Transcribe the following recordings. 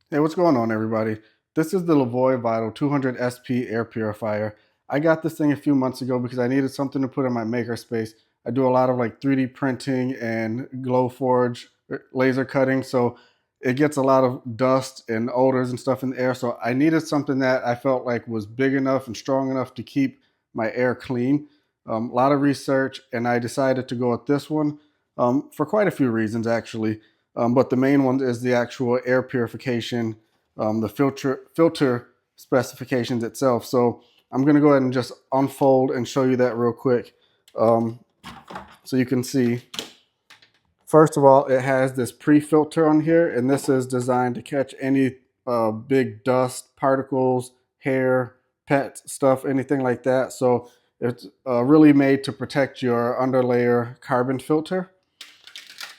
Hey, what's going on, everybody? This is the Levoit Vital 200 SP Air Purifier. I got this thing a few months ago because I needed something to put in my makerspace. I do a lot of like 3D printing and glow forge laser cutting, so it gets a lot of dust and odors and stuff in the air. So I needed something that I felt like was big enough and strong enough to keep my air clean. A lot of research, and I decided to go with this one for quite a few reasons, actually. But the main one is the actual air purification, the filter specifications itself. So I'm going to go ahead and just unfold and show you that real quick. Um, so you can see, first of all, it has this pre-filter on here, and this is designed to catch any big dust, particles, hair, pet stuff, anything like that. So it's really made to protect your underlayer carbon filter.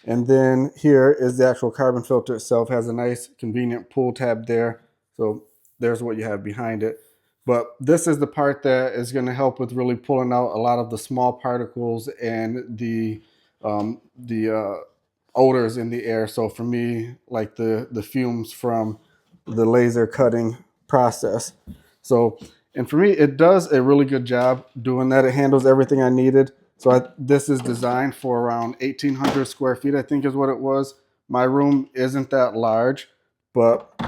And then here is the actual carbon filter itself. It has a nice convenient pull tab there. So there's what you have behind it. But this is the part that is going to help with really pulling out a lot of the small particles and the odors in the air. So for me, like the fumes from the laser cutting process. So, and for me, it does a really good job doing that. It handles everything I needed. So this is designed for around 1,800 square feet, I think is what it was. My room isn't that large, but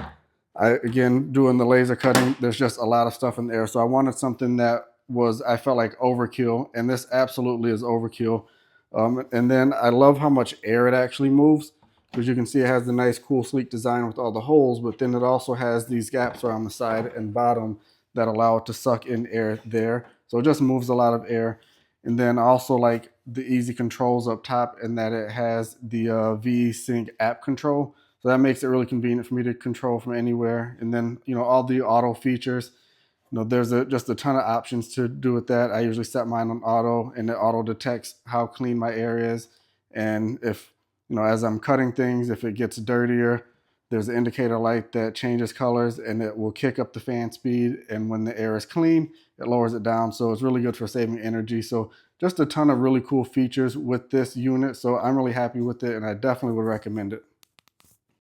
again, doing the laser cutting, there's just a lot of stuff in the air. So I wanted something that was, I felt like overkill, and this absolutely is overkill. And then I love how much air it actually moves, because you can see it has the nice, cool, sleek design with all the holes, but then it also has these gaps around the side and bottom that allow it to suck in air there. So it just moves a lot of air. And then also like the easy controls up top, and that it has the V-Sync app control. So that makes it really convenient for me to control from anywhere. And then, all the auto features, there's just a ton of options to do with that. I usually set mine on auto, and it auto detects how clean my air is. And if, as I'm cutting things, if it gets dirtier, there's an indicator light that changes colors, and it will kick up the fan speed. And when the air is clean, it lowers it down. So it's really good for saving energy. So just a ton of really cool features with this unit. So I'm really happy with it, and I definitely would recommend it.